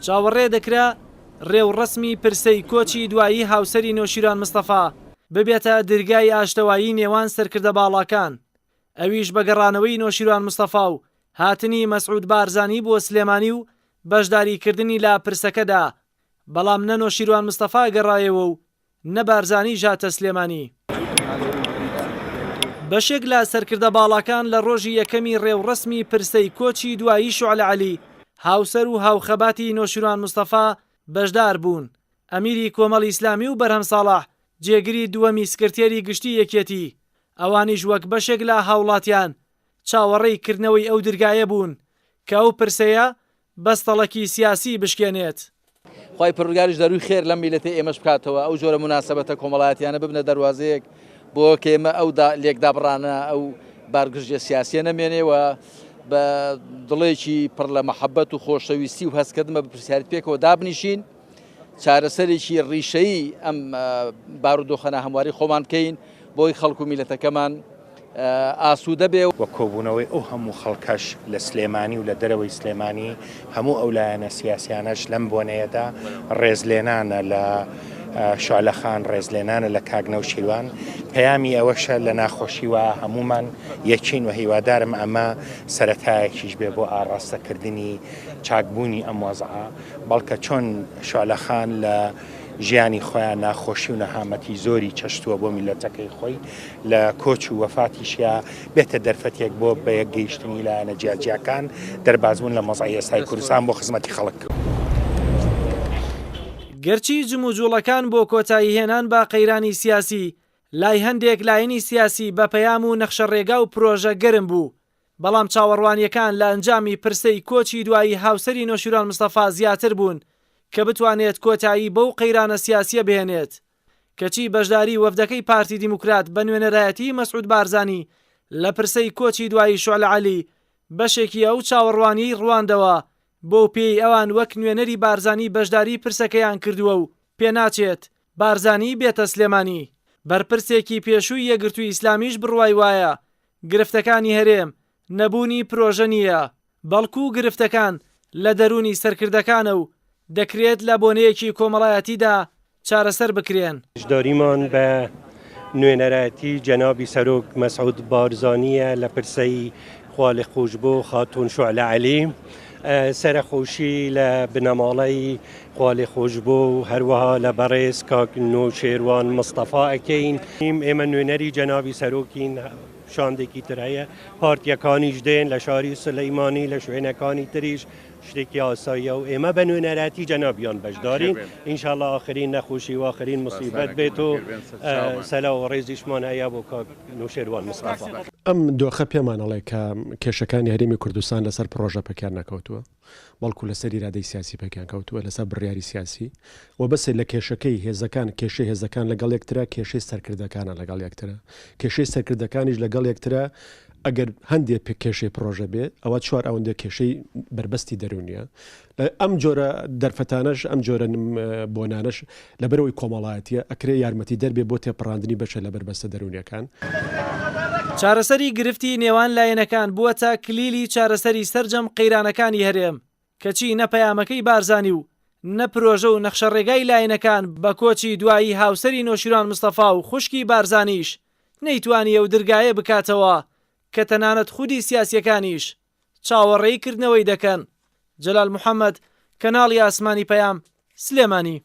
چاوەڕێ دەکرا ڕێوڕسمی پرسەی کۆچی دوایی هاوسەری نۆشیروان مستەفا ببێتە دەرگای ئاشتەوایی نێوان سەرکردە باڵاکان. ئەویش بەگەڕانەوەی نۆشیروان مستەفا و هاتنی مەسعود بارزانی بۆ سلێمانی و بەشداریکردنی لا پرسەکەدا، بەڵام نە نۆشیروان مستەفا گەڕایەوە و نە بارزانی ژاتە سلێمانی. بەشێک لە سەرکردە باڵاکان لە ڕۆژی یەکەمی ڕێوڕسمی پرسەی کۆچی دوایی شوعلە عەلی هاوسەر و هاوخەباتی نۆشیروان مستەفا بەشدار بوون. ئەمیری کۆمەڵی ئیسلامی و بەرهەم ساڵح جێگری دووەمی سکرتێری گشتی یەکێتی، ئەوانیش وەک بەشێک لە هاوڵاتیان چاوەڕێی کردنەوەی ئەو دەرگایە بوون کە ئەو پرسەیە بەستەڵەکی سیاسی بشکێنێت. خی پروردگاریش دەروی خێر لەم میلەتە ئێمەش بکاتەوە، ئەو جۆرە مناسبەتە کۆمەڵایەتیانە ببنە دەواازەیەک بۆ کێمە ئەو لێکدابڕانە ئەو بارگژە سیاسیە نەمێنێەوە بە دڵێکی پڕ لە مەحەبەت و خۆشەویستی و هەستکردمە بە پرسیارەت پێکەوە دابنیشین، چارەسەرێکی ڕیشەیی ئەم بارودۆخەنە هەمواری خۆمان بکەین بۆی خەڵکو و میلەتەکەمان ئاسوودە بێ. وە کۆبوونەوەی ئەو هەموو خەڵکەش لە سلێمانی و لە دەرەوەی سلێمانی هەموو ئەو لایەنە سیاسیانەش لەم بۆنەیەدا ڕێزلێنانە لە شعلەخان، ڕێزلێنانە لە کاگنە و شیروان. پەیامی ئەوەشە لە ناخۆشیوە هەمومان یەکین و هیوادارم ئەمە سەرەتایەکیش بێ بۆ ئاڕاستەکردنی چاکبوونی ئەم وەزعە، بەڵکە چۆن شعلەخان لە ژیانی خۆیان ناخۆشی و نەهامەتی زۆری چەشتووە بۆ میلەتەکەی خۆی لە کۆچ و وەفاتیشیا بێتە دەرفەتێک بۆ بە یەک گەیشتنی لایەنە جیاجیاکان دەربازبوون لە مەزای ئێستای کوردستان بۆ خزمەتی خەڵک. گەرچی جموجوڵەکان بۆ کۆتایی هێنان بە قەیرانی سیاسی لای هەندێک لایەنی سیاسی بە پەیام و نەخشە ڕێگا و پرۆژە گەرم بوو، بەڵام چاوەڕوانیەکان لە ئەنجامی پرسەی کۆچی دوایی هاوسەری نۆشیروان مستەفا زیاتر بوون کە بتوانێت کۆتایی بەو قەیرانە سیاسیە بهێنێت. کەچی بەشداری وەفدەکەی پارتی دیموکرات بە نوێنەرایەتی مەسعود بارزانی لە پرسەی کۆچی دوایی شوعلە عەلی بەشێکی ئەو چاوەڕوانی ڕواندەوە بۆ پێی ئەوان وەک نوێنەری بارزانی بەشداری پرسەکەیان کردووە و پێناچێت بارزانی بێتە سلێمانی. بەرپرسێکی پێشووی یەکگرتووی ئیسلامیش بڕوای وایە گرفتەکانی هەرێم نەبوونی پرۆژە نییە، بەڵکو گرفتەکان لە دەرونی سەرکردەکانە و دەکرێت لە بۆنەیەکی کۆمەڵایەتیدا چارەسەر بکرێن. داریمان بە نوێنەرایەتی جەنابی سەرۆک مەسعود بارزانیە لە پرسەی خوالی خۆشبۆ خاتون شوعلە عەلی، سەرخۆشی لە بنەماڵەی خوالی خۆشبۆ و هەروەها لە بەڕێز کاک نۆشیروان مستەفا ئەکەین. ئێمە نوێنەری جەنابی سەرۆکین، شاندێکی تر هەیە، پارتیەکانیش دێن لە شاری سلەیمانی لە شوێنەکانی تریش شتێکی ئاساییە و ئێمە بە نوێنەراتی جەنابیان بەشدارین. ئینشاءڵڵا ئاخرین نەخۆشی و ئاخرین موسیبەت بێت و سەلا و ڕێزیشمان هەیە بۆ کاک نۆشیروان مستەفا. ئەم دۆخە پێمانەڵێ کە کێشەکانی هەرێمی کوردستان لەسەر پرۆژە پەکیان نەکەوتووە، بەڵکو لەسەر ئیرادەی سیاسی پەکیان کەوتووە، لەسەر بڕیاری سیاسی و بەسێ لە کێشەکەی هێزەکان، کێشەی هێزەکان لەگەڵ یەکترە، کێشەی سەرکردەکانە لەگەڵ یەکترە، کێشەی سەرکردەکانیش لەگەڵ یەکترە. ئەگەر هەندێک کێشەی پرۆژە بێ ئەوە چوار ئەوەندە کێشەی بربەستی دەرونیە. ئەم جۆرە دەرفەتانەش ئەم جۆرە بۆنانەش لەبەرەوەی کۆمەڵایەتیە ئەکرێ یارمەتی دەربێ بۆ تێپەڕاندنی بەشە لە بربەستە دەرونیەکان. چارەسەری گرفتی نێوان لایەنەکان بووەتە کلیلی چارەسەری سەرجەم قەیرانەکانی هەرێم، کەچی نە پەیامەکەی بارزانی و نە پرۆژە و نەخشە ڕێگای لایەنەکان بە کۆچی دوایی هاوسەری نۆشیروان مستەفا و خوشکی بارزانیش نەیتوانی ئەو دەرگایە بکاتەوە کە تەنانەت خودی سیاسیەکانیش چاوەڕێی کردنەوەی دەکەن. جەلال محەممەد، کەناڵی ئاسمانی پەیام، سلێمانی.